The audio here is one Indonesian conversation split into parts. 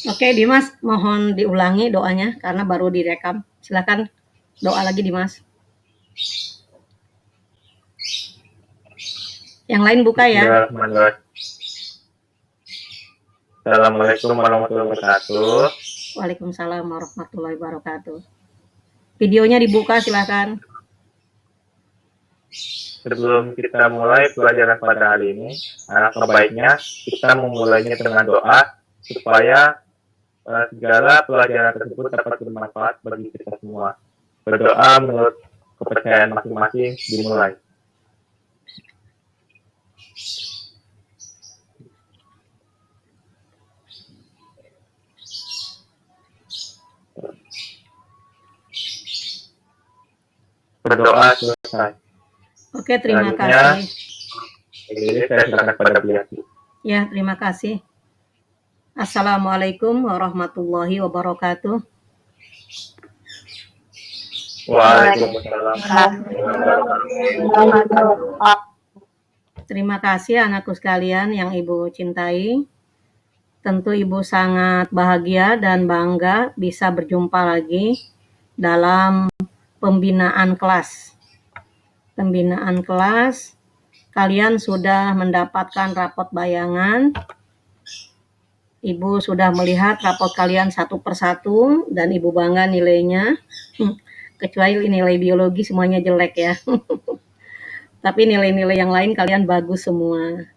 Oke, Dimas, mohon diulangi doanya karena baru direkam. Silakan doa lagi, Dimas. Yang lain buka ya. Bismillahirrahmanirrahim. Assalamualaikum warahmatullahi wabarakatuh. Waalaikumsalam warahmatullahi wabarakatuh. Videonya dibuka, silakan. Sebelum kita mulai pelajaran pada hari ini, alangkah baiknya kita memulainya dengan doa supaya segala pelajaran tersebut dapat bermanfaat bagi kita semua. Berdoa menurut kepercayaan masing-masing dimulai. Berdoa selesai. Oke, terima kasih. Ini saya silakan pada Biati. Ya, terima kasih. Assalamualaikum warahmatullahi wabarakatuh. Waalaikumsalam. Terima kasih anakku sekalian yang Ibu cintai. Tentu Ibu sangat bahagia dan bangga bisa berjumpa lagi dalam pembinaan kelas. Pembinaan kelas, kalian sudah mendapatkan rapot bayangan. Ibu sudah melihat rapot kalian satu persatu dan Ibu bangga nilainya. Kecuali nilai biologi semuanya jelek ya. Tapi nilai-nilai yang lain kalian bagus semua.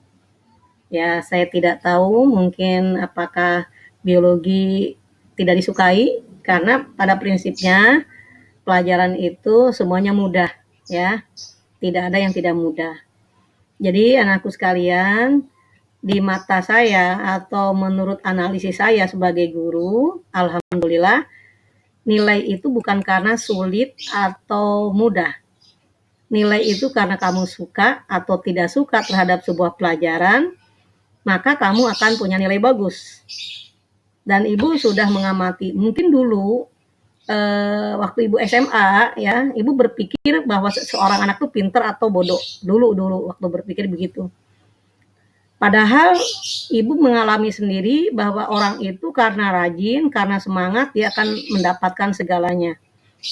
Ya, saya tidak tahu mungkin apakah biologi tidak disukai karena pada prinsipnya pelajaran itu semuanya mudah ya. Tidak ada yang tidak mudah. Jadi anakku sekalian, di mata saya atau menurut analisis saya sebagai guru, alhamdulillah nilai itu bukan karena sulit atau mudah. Nilai itu karena kamu suka atau tidak suka terhadap sebuah pelajaran, maka kamu akan punya nilai bagus. Dan Ibu sudah mengamati, mungkin dulu waktu Ibu SMA ya, Ibu berpikir bahwa seorang anak tuh pinter atau bodoh. Dulu waktu berpikir begitu. Padahal Ibu mengalami sendiri bahwa orang itu karena rajin, karena semangat, dia akan mendapatkan segalanya.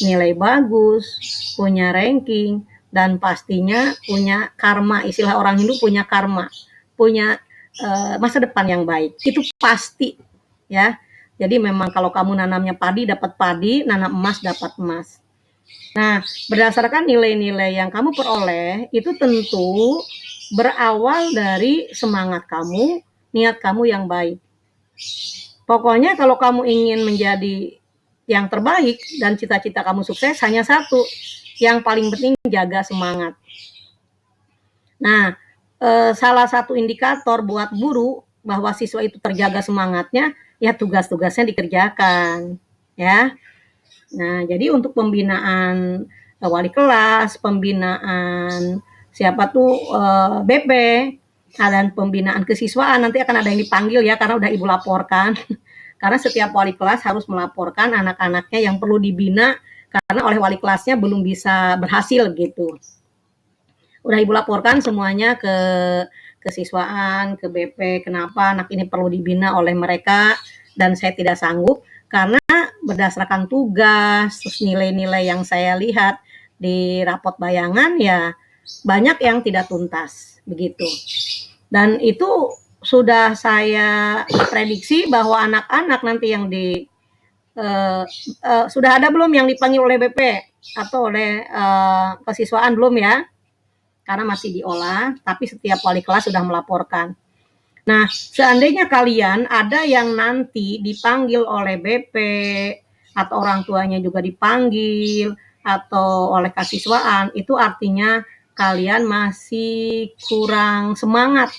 Nilai bagus, punya ranking, dan pastinya punya karma. Istilah orang Hindu punya karma, punya masa depan yang baik. Itu pasti ya. Jadi memang kalau kamu nanamnya padi dapat padi, nanam emas dapat emas. Nah, berdasarkan nilai-nilai yang kamu peroleh, itu tentu berawal dari semangat kamu, niat kamu yang baik. Pokoknya kalau kamu ingin menjadi yang terbaik dan cita-cita kamu sukses, hanya satu, yang paling penting jaga semangat. Nah, salah satu indikator buat guru bahwa siswa itu terjaga semangatnya, ya tugas-tugasnya dikerjakan, ya. Nah, jadi untuk pembinaan wali kelas, pembinaan siapa tuh BP, dan pembinaan kesiswaan nanti akan ada yang dipanggil ya karena udah Ibu laporkan. Karena setiap wali kelas harus melaporkan anak-anaknya yang perlu dibina karena oleh wali kelasnya belum bisa berhasil gitu. Udah Ibu laporkan semuanya ke kesiswaan, ke BP, kenapa anak ini perlu dibina oleh mereka dan saya tidak sanggup karena berdasarkan tugas, terus nilai-nilai yang saya lihat di rapot bayangan ya banyak yang tidak tuntas begitu. Dan itu sudah saya prediksi bahwa anak-anak nanti yang di sudah ada belum yang dipanggil oleh BP atau oleh kesiswaan belum ya? Karena masih diolah, tapi setiap wali kelas sudah melaporkan. Nah, seandainya kalian ada yang nanti dipanggil oleh BP atau orang tuanya juga dipanggil atau oleh kesiswaan, itu artinya kalian masih kurang semangat.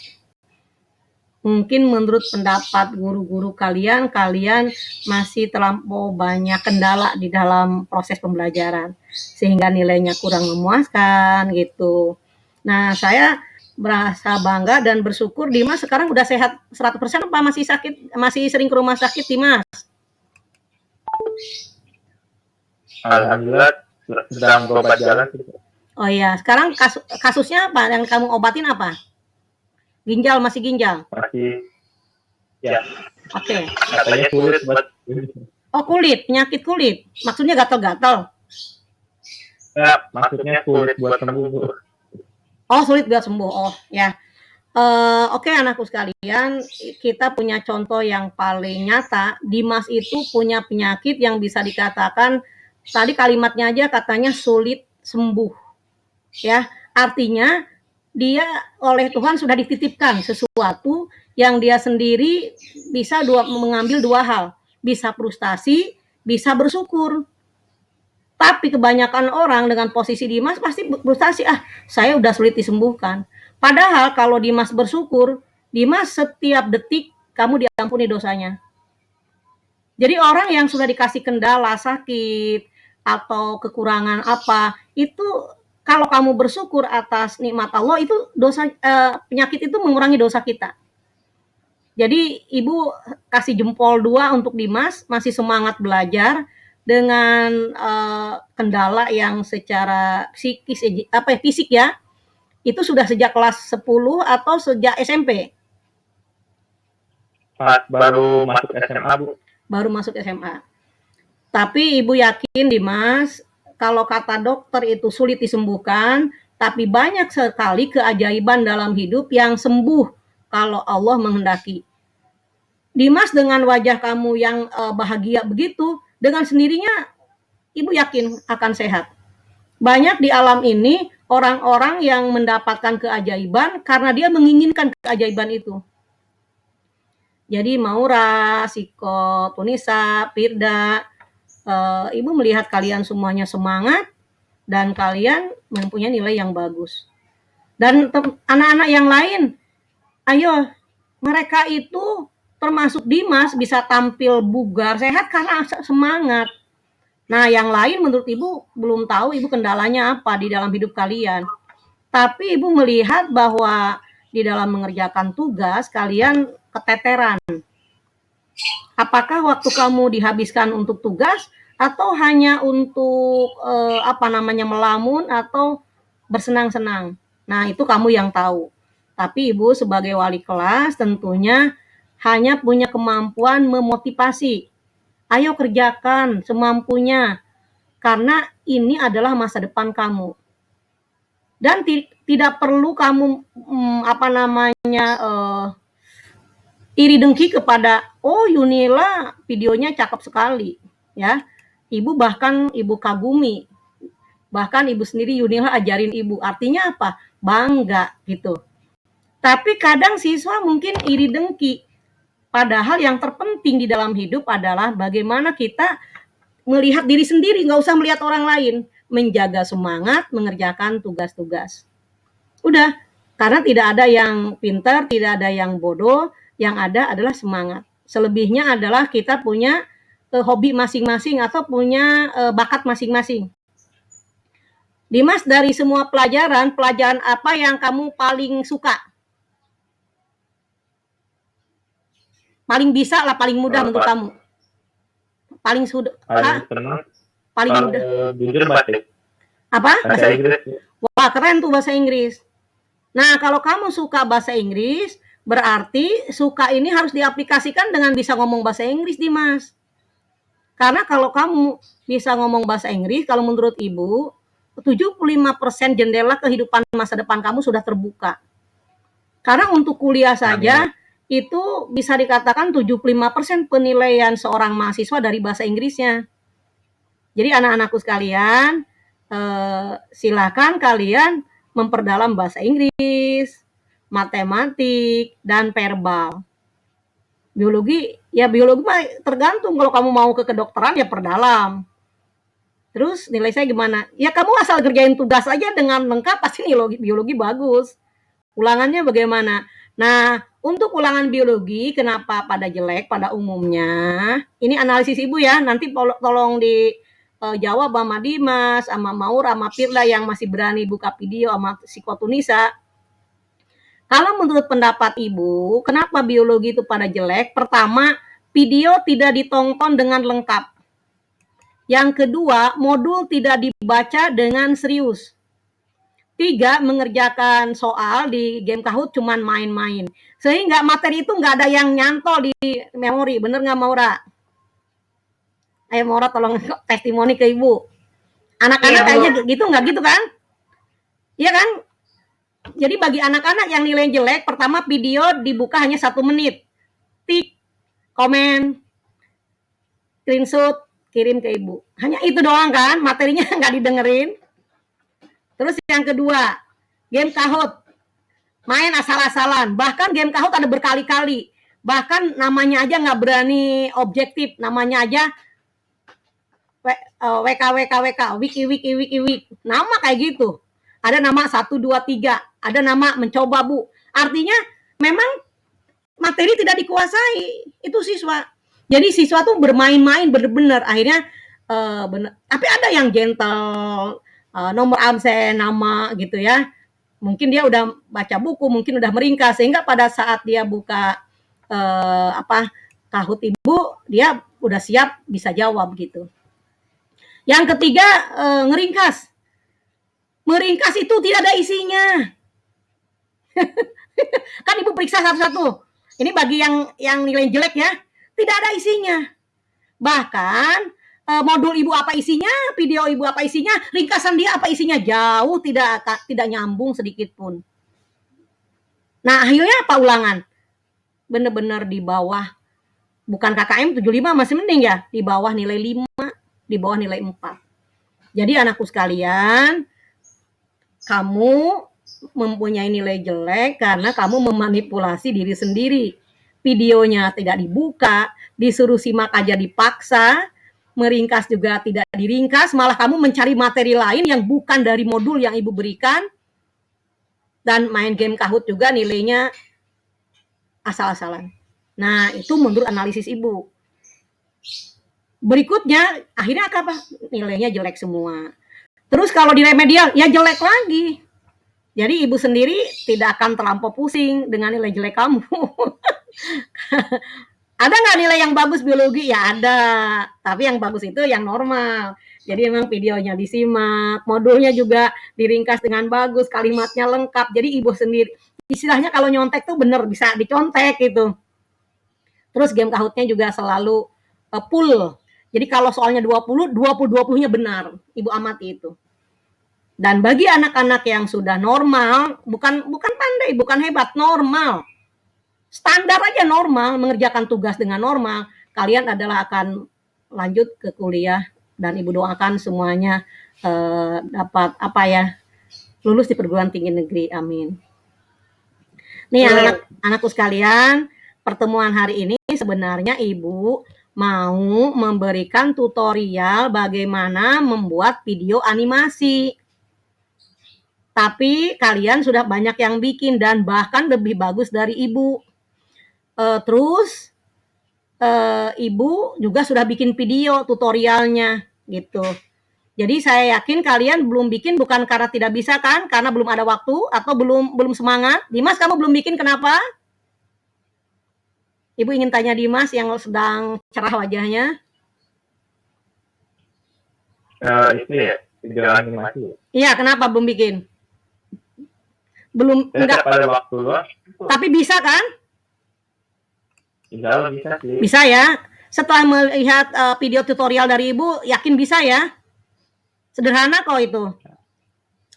Mungkin menurut pendapat guru-guru kalian, kalian masih terlampau banyak kendala di dalam proses pembelajaran, sehingga nilainya kurang memuaskan gitu. Nah, saya merasa bangga dan bersyukur Dimas sekarang udah sehat 100% apa masih sakit, masih sering ke rumah sakit Dimas? Alhamdulillah sedang berobat jalan. Oh iya, sekarang kasusnya apa yang kamu obatin apa? Ginjal, masih ginjal? Masih Ya, Oke. katanya sulit buat Oh, kulit, penyakit kulit. Maksudnya gatal-gatal. ya, maksudnya sulit buat sembuh, Bu. Oh, sulit buat sembuh. Oh, ya. Oke, anakku sekalian, kita punya contoh yang paling nyata. Dimas itu punya penyakit yang bisa dikatakan, tadi kalimatnya aja katanya sulit sembuh. Ya, artinya dia oleh Tuhan sudah dititipkan sesuatu yang dia sendiri bisa mengambil dua hal. Bisa frustasi, bisa bersyukur. Tapi kebanyakan orang dengan posisi Dimas pasti frustasi, saya udah sulit disembuhkan. Padahal kalau Dimas bersyukur, Dimas setiap detik kamu diampuni dosanya. Jadi orang yang sudah dikasih kendala, sakit, atau kekurangan apa, itu kalau kamu bersyukur atas nikmat Allah, itu penyakit itu mengurangi dosa kita. Jadi ibu kasih jempol 2 untuk Dimas, masih semangat belajar dengan kendala yang secara fisik ya, itu sudah sejak kelas 10 atau sejak SMP? Pas baru masuk SMA, Bu. Baru masuk SMA. Tapi ibu yakin Dimas, kalau kata dokter itu sulit disembuhkan, tapi banyak sekali keajaiban dalam hidup yang sembuh kalau Allah menghendaki. Dimas, dengan wajah kamu yang bahagia begitu, dengan sendirinya ibu yakin akan sehat. Banyak di alam ini orang-orang yang mendapatkan keajaiban karena dia menginginkan keajaiban itu. Jadi Maura, Siko, Tunisa, Firda, ibu melihat kalian semuanya semangat dan kalian mempunyai nilai yang bagus. Dan anak-anak yang lain, ayo, mereka itu termasuk Dimas bisa tampil bugar, sehat karena semangat. Nah, yang lain menurut ibu belum tahu ibu kendalanya apa di dalam hidup kalian. Tapi ibu melihat bahwa di dalam mengerjakan tugas kalian keteteran. Apakah waktu kamu dihabiskan untuk tugas atau hanya untuk melamun atau bersenang-senang? Nah, itu kamu yang tahu. Tapi ibu sebagai wali kelas tentunya hanya punya kemampuan memotivasi. Ayo kerjakan semampunya, karena ini adalah masa depan kamu. Dan tidak perlu kamu iri dengki kepada, oh Yunila videonya cakep sekali, ya. Ibu bahkan ibu kagumi, bahkan ibu sendiri Yunila ajarin ibu, artinya apa? Bangga gitu. Tapi kadang siswa mungkin iri dengki, padahal yang terpenting di dalam hidup adalah bagaimana kita melihat diri sendiri, nggak usah melihat orang lain, menjaga semangat, mengerjakan tugas-tugas. Udah, karena tidak ada yang pintar, tidak ada yang bodoh, yang ada adalah semangat. Selebihnya adalah kita punya hobi masing-masing atau punya bakat masing-masing. Dimas, dari semua pelajaran apa yang kamu paling suka? Paling bisa lah, paling mudah menurut kamu? Paling mudah. Jujur batik. Apa? Bahasa Inggris. Wah, keren tuh bahasa Inggris. Nah, kalau kamu suka bahasa Inggris, berarti suka ini harus diaplikasikan dengan bisa ngomong bahasa Inggris, Dimas. Karena kalau kamu bisa ngomong bahasa Inggris, kalau menurut ibu, 75% jendela kehidupan masa depan kamu sudah terbuka. Karena untuk kuliah saja, itu bisa dikatakan 75% penilaian seorang mahasiswa dari bahasa Inggrisnya. Jadi anak-anakku sekalian, silakan kalian memperdalam bahasa Inggris, matematik, dan verbal. Biologi mah tergantung, kalau kamu mau ke kedokteran ya perdalam. Terus nilai saya gimana? Ya kamu asal kerjain tugas aja dengan lengkap, pasti biologi bagus. Ulangannya bagaimana? Nah, untuk ulangan biologi kenapa pada jelek pada umumnya? Ini analisis ibu ya, nanti tolong dijawab sama Dimas, sama Maur, sama Firda yang masih berani buka video, sama Siko Tunisa. Kalau menurut pendapat ibu, kenapa biologi itu pada jelek? Pertama, video tidak ditonton dengan lengkap. Yang kedua, modul tidak dibaca dengan serius. 3, mengerjakan soal di game Kahoot cuman main-main. Sehingga materi itu nggak ada yang nyantol di memori. Bener nggak, Maura? Ayo, Maura tolong testimoni ke Ibu. Anak-anak Iya, Bu. kayaknya gitu nggak gitu kan? Iya kan? Jadi bagi anak-anak yang nilai jelek, pertama video dibuka hanya 1 menit. Tik, komen, screenshot, kirim ke Ibu. Hanya itu doang kan, materinya nggak didengerin. Terus yang kedua, game Kahoot. Main asal-asalan. Bahkan game Kahoot ada berkali-kali. Bahkan namanya aja nggak berani objektif. Namanya aja WKWKWK, wiki. Nama kayak gitu. Ada nama 1, 2, 3. Ada nama mencoba, Bu. Artinya memang materi tidak dikuasai. Itu siswa. Jadi siswa tuh bermain-main bener-bener. Akhirnya bener. Tapi ada yang gentle, nomor absen, nama gitu ya. Mungkin dia udah baca buku, mungkin udah meringkas, sehingga pada saat dia buka Kahoot Ibu, dia udah siap bisa jawab gitu. Yang ketiga, ngeringkas. Meringkas itu tidak ada isinya. Kan Ibu periksa satu-satu. Ini bagi yang nilai jelek ya, tidak ada isinya. Bahkan modul Ibu apa isinya, video Ibu apa isinya, ringkasan dia apa isinya, jauh tidak nyambung sedikit pun. Nah, akhirnya apa ulangan? Bener-bener di bawah, bukan KKM 75 masih mending ya, di bawah nilai 5, di bawah nilai 4. Jadi anakku sekalian, kamu mempunyai nilai jelek karena kamu memanipulasi diri sendiri. Videonya tidak dibuka, disuruh simak aja dipaksa, meringkas juga tidak diringkas, malah kamu mencari materi lain yang bukan dari modul yang Ibu berikan, dan main game Kahoot juga nilainya asal-asalan. Nah, itu menurut analisis Ibu. Berikutnya, akhirnya apa? Nilainya jelek semua. Terus kalau di remedial, ya jelek lagi. Jadi Ibu sendiri tidak akan terlampau pusing dengan nilai jelek kamu. Ada nggak nilai yang bagus biologi? Ya ada. Tapi yang bagus itu yang normal. Jadi memang videonya disimak, modulnya juga diringkas dengan bagus, kalimatnya lengkap. Jadi Ibu sendiri, istilahnya kalau nyontek tuh bener bisa dicontek gitu. Terus game Kahoot-nya juga selalu full. Jadi kalau soalnya 20, 20-20-nya benar. Ibu amati itu. Dan bagi anak-anak yang sudah normal, bukan pandai, bukan hebat, normal. Standar aja normal, mengerjakan tugas dengan normal, kalian adalah akan lanjut ke kuliah dan Ibu doakan semuanya dapat lulus di perguruan tinggi negeri. Amin. Nih anak-anakku sekalian, pertemuan hari ini sebenarnya Ibu mau memberikan tutorial bagaimana membuat video animasi. Tapi kalian sudah banyak yang bikin dan bahkan lebih bagus dari Ibu. Terus Ibu juga sudah bikin video tutorialnya gitu. Jadi saya yakin kalian belum bikin bukan karena tidak bisa kan? Karena belum ada waktu atau belum semangat. Dimas, kamu belum bikin kenapa? Ibu ingin tanya Dimas yang sedang cerah wajahnya. Itu ya, video animasi. Iya, kenapa belum bikin? Belum, enggak. Pada waktu luang. Tapi bisa kan? Bisa sih. Bisa ya. Setelah melihat video tutorial dari Ibu, yakin bisa ya? Sederhana kok itu.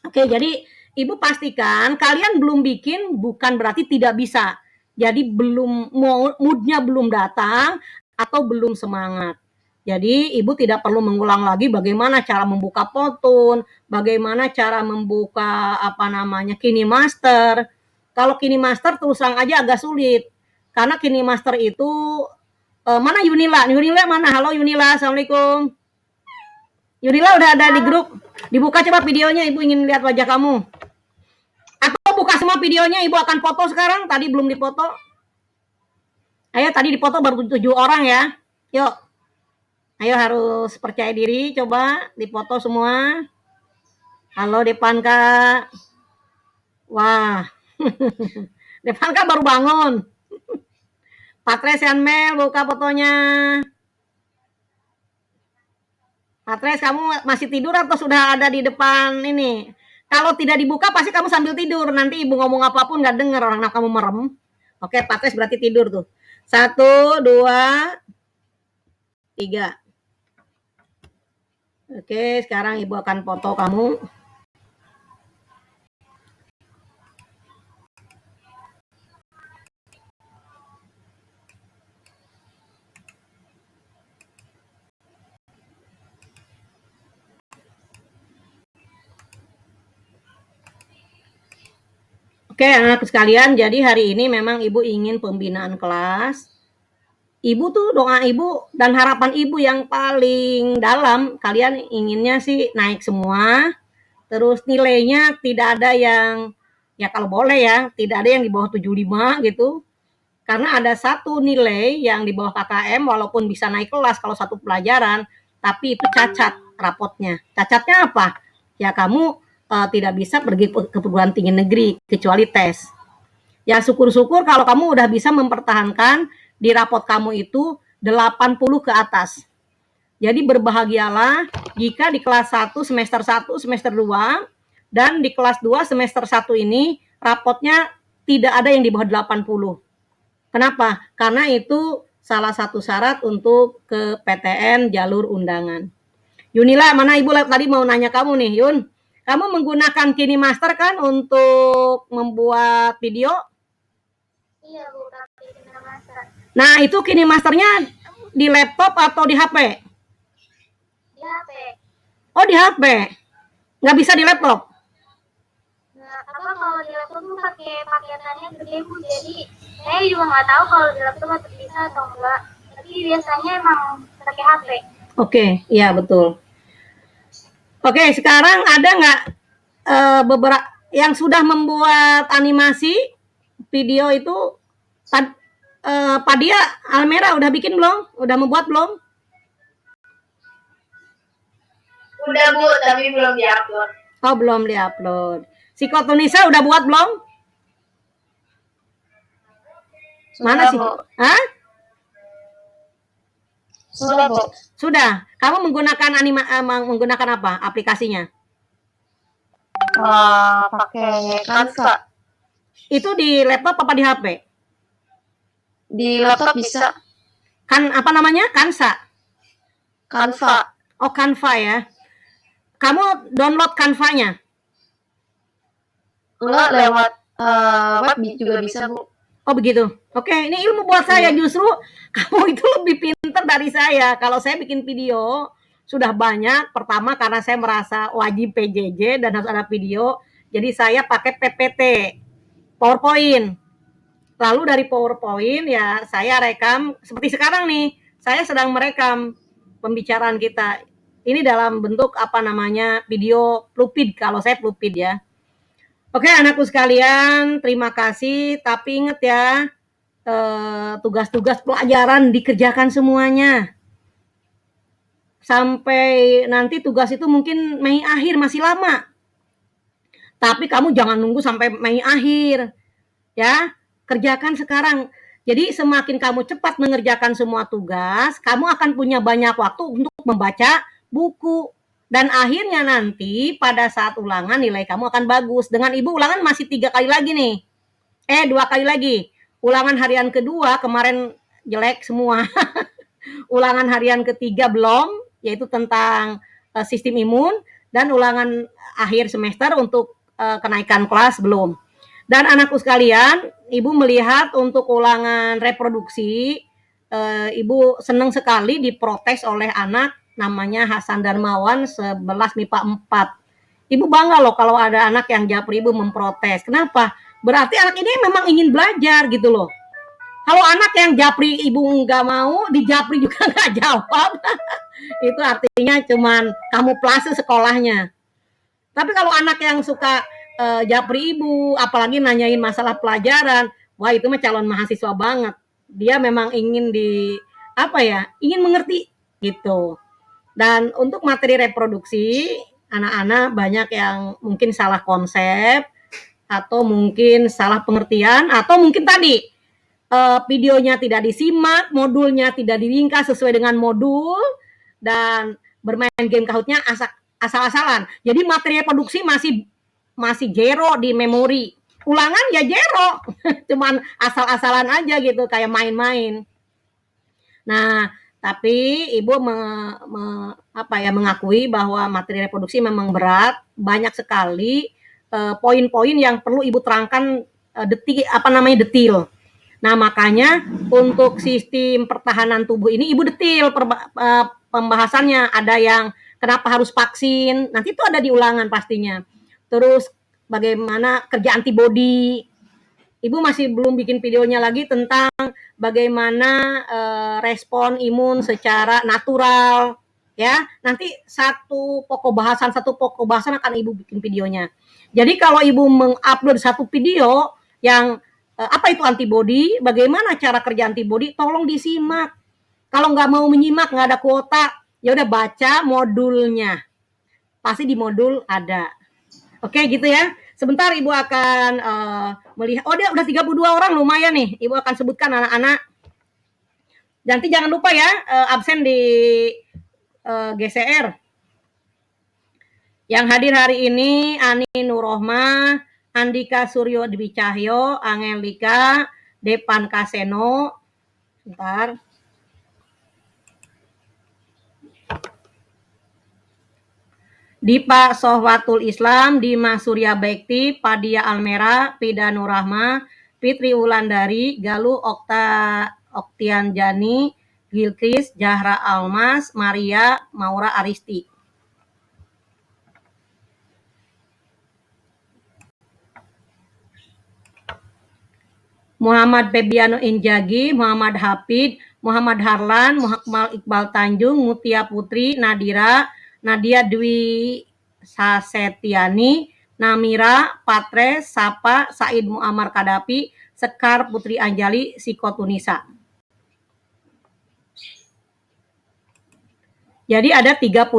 Oke, jadi Ibu pastikan kalian belum bikin bukan berarti tidak bisa. Jadi belum moodnya belum datang atau belum semangat. Jadi Ibu tidak perlu mengulang lagi bagaimana cara membuka Powtoon, bagaimana cara membuka KineMaster. Kalau KineMaster terus terang aja agak sulit. Karena KineMaster itu mana Yunila? Yunila mana? Halo Yunila, Assalamualaikum. Yunila udah ada di grup. Dibuka coba videonya, Ibu ingin lihat wajah kamu. Atau buka semua videonya, Ibu akan foto sekarang. Tadi belum dipoto. Ayo, tadi dipoto baru 7 orang ya. Yuk. Ayo harus percaya diri, coba dipoto semua. Halo Depanka. Wah. Depanka baru bangun. Patres Yanmel, buka fotonya. Patres, kamu masih tidur atau sudah ada di depan ini? Kalau tidak dibuka pasti kamu sambil tidur. Nanti ibu ngomong apapun nggak denger orang kamu merem. Oke, pates berarti tidur tuh. 1, 2, 3. Oke, sekarang ibu akan foto kamu. Oke, anak sekalian, jadi hari ini memang ibu ingin pembinaan kelas. Ibu tuh doa ibu dan harapan ibu yang paling dalam, kalian inginnya sih naik semua, terus nilainya tidak ada yang, ya kalau boleh ya, tidak ada yang di bawah 75 gitu. Karena ada satu nilai yang di bawah KKM walaupun bisa naik kelas kalau satu pelajaran, tapi itu cacat rapotnya. Cacatnya apa? Ya kamu tidak bisa pergi ke perguruan tinggi negeri kecuali tes. Ya syukur-syukur kalau kamu udah bisa mempertahankan di rapot kamu itu 80 ke atas. Jadi berbahagialah jika di kelas 1 semester 1 semester 2 dan di kelas 2 semester 1 ini rapotnya tidak ada yang di bawah 80. Kenapa? Karena itu salah satu syarat untuk ke PTN jalur undangan. Yunila, mana ibu tadi mau nanya kamu nih, Yun. Kamu menggunakan KineMaster kan untuk membuat video? Iya, Bu, pakai KineMaster. Nah, itu KineMasternya di laptop atau di HP? Di HP. Oh, di HP. Nggak bisa di laptop? Nah, apa kalau di laptop tuh pakai paketannya gede, Bu. Jadi saya juga nggak tahu kalau di laptop bisa atau enggak. Tapi biasanya emang pakai HP. Oke, iya betul. Oke, sekarang ada nggak beberapa yang sudah membuat animasi video itu? Padia Almera udah bikin belum? Udah membuat belum? Udah, Bu, tapi belum diupload. Oh, belum diupload. Si Kotunisa udah buat belum? Mana sih? Hah? Sudah, Bu. Sudah. Kamu menggunakan apa aplikasinya? Pakai Canva. Itu di laptop apa di HP? Di laptop bisa. Kan apa namanya? Canva. Oh, Canva ya. Kamu download Canva-nya? Enggak, lewat web juga bisa, Bu. Oh begitu. Oke, ini ilmu buat saya. Justru kamu itu lebih pintar dari saya. Kalau saya bikin video sudah banyak. Pertama karena saya merasa wajib PJJ dan harus ada video. Jadi saya pakai PPT, PowerPoint. Lalu dari PowerPoint ya saya rekam seperti sekarang nih. Saya sedang merekam pembicaraan kita. Ini dalam bentuk apa namanya video Plupid. Kalau saya Plupid ya. Oke, anakku sekalian, terima kasih. Tapi ingat ya, tugas-tugas pelajaran dikerjakan semuanya. Sampai nanti tugas itu mungkin Mei akhir, masih lama. Tapi kamu jangan nunggu sampai Mei akhir. Ya, kerjakan sekarang. Jadi semakin kamu cepat mengerjakan semua tugas, kamu akan punya banyak waktu untuk membaca buku. Dan akhirnya nanti pada saat ulangan nilai kamu akan bagus. Dengan ibu ulangan masih 3 kali lagi nih. 2 kali lagi. Ulangan harian kedua kemarin jelek semua. Ulangan harian ketiga belum, yaitu tentang sistem imun. Dan ulangan akhir semester untuk kenaikan kelas belum. Dan anakku sekalian, ibu melihat untuk ulangan reproduksi, ibu senang sekali diprotes oleh anak namanya Hasan Darmawan 11 MIPA 4. Ibu bangga loh kalau ada anak yang japri ibu memprotes. Kenapa? Berarti anak ini memang ingin belajar gitu loh. Kalau anak yang japri ibu nggak mau, dijapri juga nggak jawab. Itu artinya cuman kamuflase sekolahnya. Tapi kalau anak yang suka japri ibu, apalagi nanyain masalah pelajaran, wah itu mah calon mahasiswa banget. Dia memang ingin ingin mengerti gitu. Dan untuk materi reproduksi, anak-anak banyak yang mungkin salah konsep, atau mungkin salah pengertian, atau mungkin tadi videonya tidak disimak, modulnya tidak diringkas sesuai dengan modul, dan bermain game Kahoot-nya asal-asalan. Jadi materi reproduksi masih masih zero di memori. Ulangan ya zero, cuman asal-asalan aja gitu, kayak main-main. Nah, tapi ibu mengakui bahwa materi reproduksi memang berat, banyak sekali poin-poin yang perlu ibu terangkan detil. Nah, makanya untuk sistem pertahanan tubuh ini ibu detil pembahasannya. Ada yang kenapa harus vaksin, nanti itu ada di ulangan pastinya. Terus bagaimana kerja antibodi. Ibu masih belum bikin videonya lagi tentang bagaimana respon imun secara natural, ya. Nanti satu pokok bahasan akan ibu bikin videonya. Jadi kalau ibu mengupload satu video yang apa itu antibodi, bagaimana cara kerja antibodi, tolong disimak. Kalau nggak mau menyimak, nggak ada kuota, ya udah baca modulnya. Pasti di modul ada. Oke, gitu ya. Sebentar ibu akan melihat. Oh, dia udah 32 orang, lumayan nih. Ibu akan sebutkan anak-anak. Nanti jangan lupa ya, absen di GCR. Yang hadir hari ini Ani Nurrohmah, Andika Suryo Dwi Cahyo, Angelika, Depan Kaseno. Sebentar. Dipa Sohwatul Islam, Dimas Surya Bekti, Padia Almera, Pida Nurrahma, Fitri Wulandari, Galuh Oktianjani, Gilkris, Zahra Almas, Maria, Maura Aristi. Muhammad Febiano Injagi, Muhammad Hafid, Muhammad Harlan, Muhammad Iqbal Tanjung, Mutia Putri, Nadira, Nadia Dwi Sasetiani, Namira, Patre, Sapa, Said Muammar Kadapi, Sekar Putri Anjali, Sikotunisa. Jadi ada 31,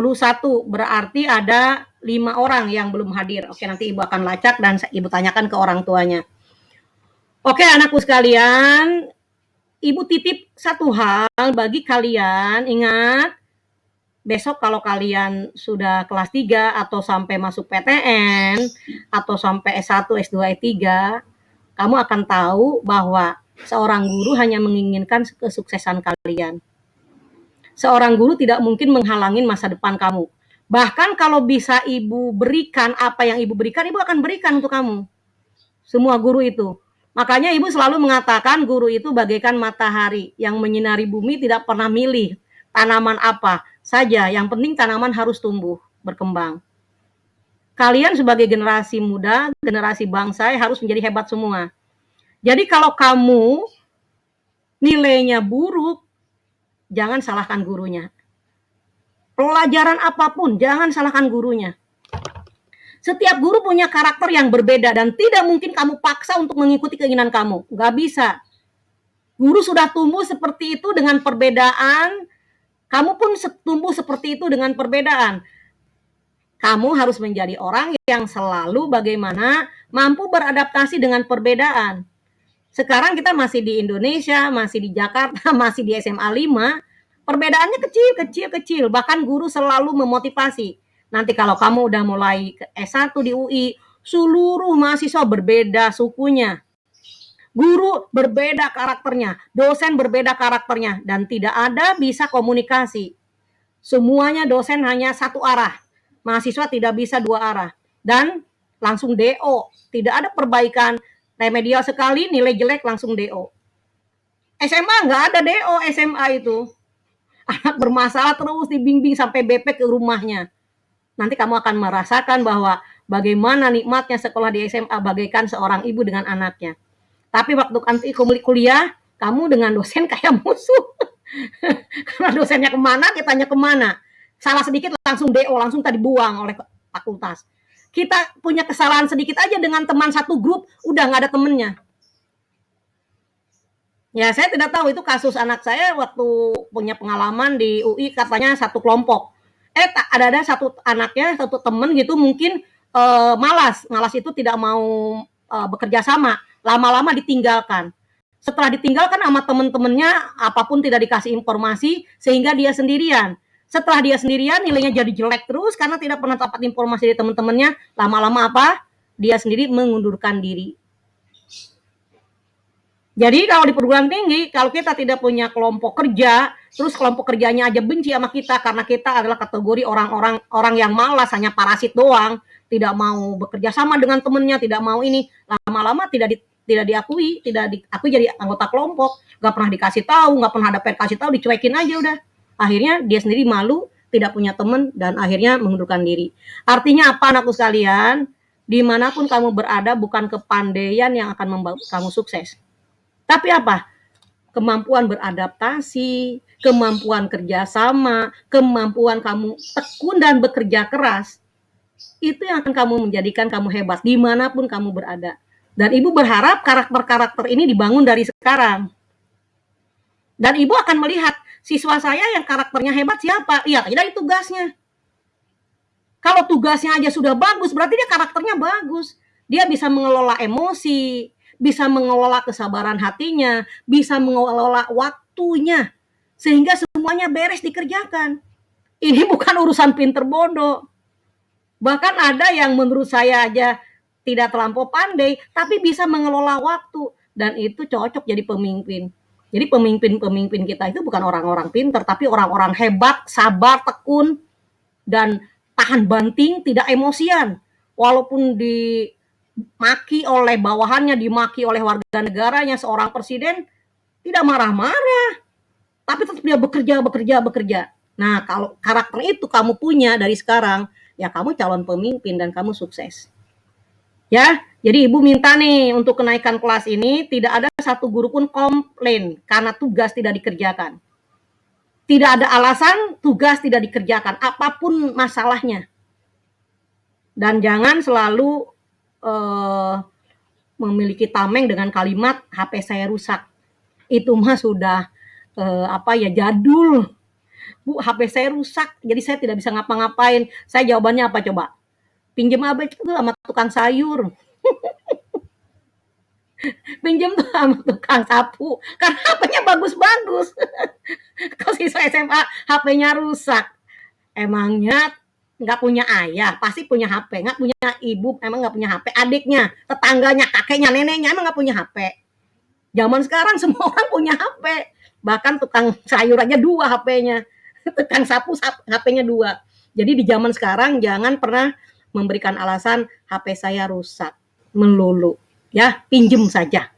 berarti ada 5 orang yang belum hadir. Oke, nanti ibu akan lacak dan ibu tanyakan ke orang tuanya. Oke, anakku sekalian, ibu titip satu hal bagi kalian. Ingat, besok kalau kalian sudah kelas 3 atau sampai masuk PTN atau sampai S1, S2, S3, kamu akan tahu bahwa seorang guru hanya menginginkan kesuksesan kalian. Seorang guru tidak mungkin menghalangi masa depan kamu. Bahkan kalau bisa ibu berikan apa yang ibu berikan, ibu akan berikan untuk kamu. Semua guru itu. Makanya ibu selalu mengatakan guru itu bagaikan matahari yang menyinari bumi, tidak pernah milih tanaman apa saja. Yang penting tanaman harus tumbuh, berkembang. Kalian sebagai generasi muda, generasi bangsa harus menjadi hebat semua. Jadi kalau kamu nilainya buruk, jangan salahkan gurunya. Pelajaran apapun, jangan salahkan gurunya. Setiap guru punya karakter yang berbeda dan tidak mungkin kamu paksa untuk mengikuti keinginan kamu. Nggak bisa. Guru sudah tumbuh seperti itu dengan perbedaan, kamu pun tumbuh seperti itu dengan perbedaan. Kamu harus menjadi orang yang selalu bagaimana mampu beradaptasi dengan perbedaan. Sekarang kita masih di Indonesia, masih di Jakarta, masih di SMA 5, perbedaannya kecil. Bahkan guru selalu memotivasi. Nanti kalau kamu udah mulai ke S1 di UI, seluruh mahasiswa berbeda sukunya. Guru berbeda karakternya, dosen berbeda karakternya, dan tidak ada bisa komunikasi. Semuanya dosen hanya satu arah. Mahasiswa tidak bisa dua arah. Dan langsung DO. Tidak ada perbaikan. Remedial sekali, nilai jelek langsung DO. SMA nggak ada DO SMA itu. Anak bermasalah terus dibimbing sampai BP ke rumahnya. Nanti kamu akan merasakan bahwa bagaimana nikmatnya sekolah di SMA bagaikan seorang ibu dengan anaknya. Tapi waktu nanti kuliah, kamu dengan dosen kayak musuh. Karena dosennya kemana, kitanya kemana. Salah sedikit langsung DO, langsung tadi buang oleh fakultas. Kita punya kesalahan sedikit aja dengan teman satu grup, udah nggak ada temennya. Ya, saya tidak tahu itu kasus anak saya waktu punya pengalaman di UI, katanya satu kelompok. Ada satu anaknya, satu temen gitu mungkin malas itu tidak mau bekerja sama, lama-lama ditinggalkan. Setelah ditinggalkan sama temen-temennya, apapun tidak dikasih informasi, sehingga dia sendirian. Setelah dia sendirian, nilainya jadi jelek terus karena tidak pernah dapat informasi dari teman-temannya. Lama-lama apa? dia sendiri mengundurkan diri. Jadi kalau di perguruan tinggi, kalau kita tidak punya kelompok kerja, terus kelompok kerjanya aja benci sama kita karena kita adalah kategori orang yang malas, hanya parasit doang, tidak mau bekerja sama dengan temennya, tidak mau ini, lama-lama tidak diakui jadi anggota kelompok, nggak pernah dikasih tahu, nggak pernah ada kasih tahu, dicuekin aja udah. Akhirnya dia sendiri malu, tidak punya teman, dan akhirnya mengundurkan diri. Artinya apa anakku sekalian? Dimanapun kamu berada, bukan kepandaian yang akan membawa kamu sukses. Tapi apa? Kemampuan beradaptasi, kemampuan kerjasama, kemampuan kamu tekun dan bekerja keras. Itu yang akan kamu menjadikan kamu hebat dimanapun kamu berada. Dan Ibu berharap karakter-karakter ini dibangun dari sekarang. Dan Ibu akan melihat siswa saya yang karakternya hebat siapa? Iya, dari tugasnya. Kalau tugasnya aja sudah bagus, berarti dia karakternya bagus. Dia bisa mengelola emosi, bisa mengelola kesabaran hatinya, bisa mengelola waktunya, sehingga semuanya beres dikerjakan. Ini bukan urusan pinter bodoh. Bahkan ada yang menurut saya aja tidak terlampau pandai, tapi bisa mengelola waktu, dan itu cocok jadi pemimpin. Jadi pemimpin-pemimpin kita itu bukan orang-orang pinter, tapi orang-orang hebat, sabar, tekun, dan tahan banting, tidak emosian. Walaupun dimaki oleh bawahannya, dimaki oleh warga negaranya, seorang presiden tidak marah-marah, tapi tetap dia bekerja. Nah, kalau karakter itu kamu punya dari sekarang, ya kamu calon pemimpin dan kamu sukses. Ya, jadi Ibu minta nih untuk kenaikan kelas ini tidak ada satu guru pun komplain karena tugas tidak dikerjakan. Tidak ada alasan tugas tidak dikerjakan, apapun masalahnya. Dan jangan selalu memiliki tameng dengan kalimat HP saya rusak. Itu mah sudah jadul. Bu, HP saya rusak, jadi saya tidak bisa ngapa-ngapain. Saya jawabannya apa coba? Pinjam apa itu sama tukang sayur. Pinjam tuh sama tukang sapu. Karena HP-nya bagus-bagus. Kalau siswa SMA HP-nya rusak. Emangnya nggak punya ayah, pasti punya HP. Nggak punya ibu, emang nggak punya HP. Adiknya, tetangganya, kakeknya, neneknya, emang nggak punya HP. Zaman sekarang semua orang punya HP. Bahkan tukang sayur aja 2 HP-nya. Tukang sapu HP-nya 2. Jadi di zaman sekarang jangan pernah memberikan alasan HP saya rusak. Melulu. Ya, pinjem saja.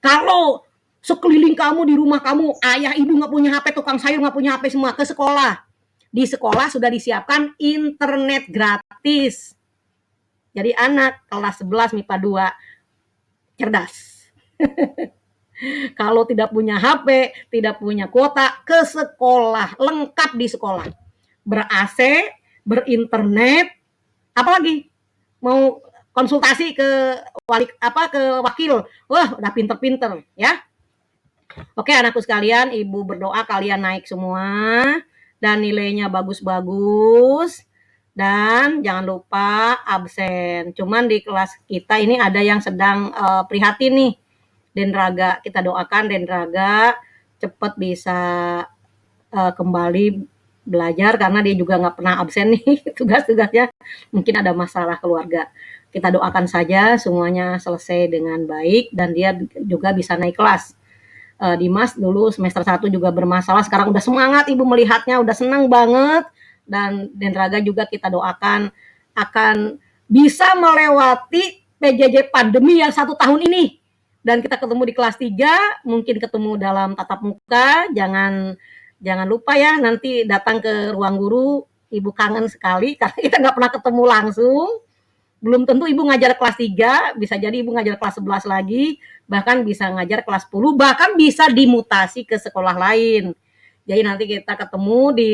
Kalau sekeliling kamu, di rumah kamu, ayah, ibu nggak punya HP, tukang sayur nggak punya HP semua, ke sekolah. Di sekolah sudah disiapkan internet gratis. Jadi anak kelas 11 MIPA 2 cerdas. Kalau tidak punya HP, tidak punya kuota, ke sekolah, lengkap di sekolah. Ber-AC, berinternet, apalagi mau konsultasi ke wakil. Wah, udah pinter-pinter ya. Oke, anakku sekalian, Ibu berdoa kalian naik semua dan nilainya bagus-bagus, dan jangan lupa absen. Cuman di kelas kita ini ada yang sedang prihatin nih, Denraga. Kita doakan Denraga cepat bisa kembali belajar, karena dia juga nggak pernah absen nih tugas-tugasnya, mungkin ada masalah keluarga. Kita doakan saja semuanya selesai dengan baik dan dia juga bisa naik kelas. Dimas dulu semester 1 juga bermasalah, sekarang udah semangat, Ibu melihatnya udah senang banget. Dan Denraga juga kita doakan akan bisa melewati PJJ pandemi yang 1 tahun ini. Dan kita ketemu di kelas 3, mungkin ketemu dalam tatap muka. Jangan lupa ya, nanti datang ke ruang guru. Ibu kangen sekali karena kita nggak pernah ketemu langsung. Belum tentu Ibu ngajar kelas 3, bisa jadi Ibu ngajar kelas 11 lagi, bahkan bisa ngajar kelas 10, bahkan bisa dimutasi ke sekolah lain. Jadi nanti kita ketemu di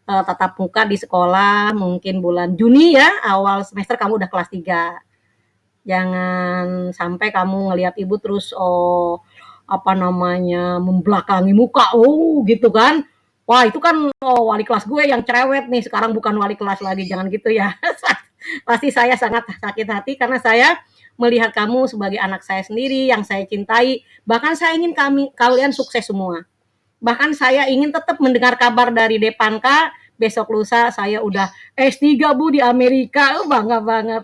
tatap muka di sekolah, mungkin bulan Juni ya, awal semester kamu udah kelas 3. Jangan sampai kamu ngelihat Ibu terus membelakangi muka, gitu kan. Wah, itu kan wali kelas gue yang cerewet nih, sekarang bukan wali kelas lagi, jangan gitu ya. Pasti saya sangat sakit hati karena saya melihat kamu sebagai anak saya sendiri yang saya cintai. Bahkan saya ingin kalian sukses semua. Bahkan saya ingin tetap mendengar kabar dari Depanka besok lusa saya udah S3 Bu di Amerika. Bangga banget.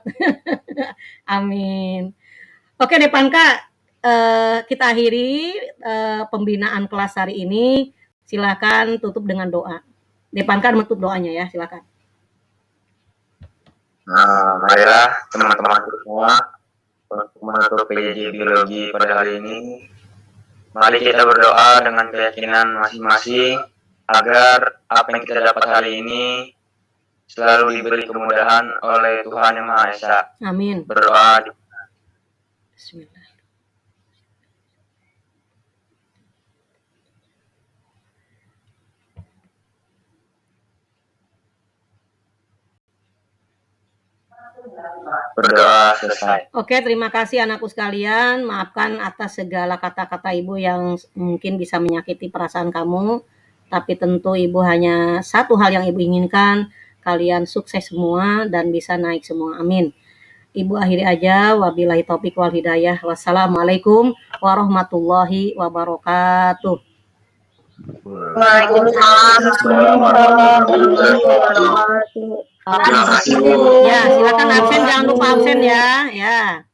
Amin. Oke Depanka, kita akhiri pembinaan kelas hari ini. Silakan tutup dengan doa. Depanka menutup doanya ya, silakan. Nah, marilah teman-teman semua untuk menutup PJJ Biologi pada hari ini. Mari kita berdoa dengan keyakinan masing-masing agar apa yang kita dapat hari ini selalu diberi kemudahan oleh Tuhan Yang Maha Esa. Amin. Berdoa. Bismillah. Berdoa selesai. Oke, terima kasih anakku sekalian. Maafkan atas segala kata-kata Ibu yang mungkin bisa menyakiti perasaan kamu. Tapi tentu Ibu hanya satu hal yang Ibu inginkan, kalian sukses semua dan bisa naik semua. Amin. Ibu akhiri aja. Wabillahi taufiq wal hidayah. Wassalamualaikum warahmatullahi wabarakatuh. Waalaikumsalam warahmatullahi wabarakatuh. Terima kasih, Bu. Ya, silakan absen, jangan lupa absen ya. Ya.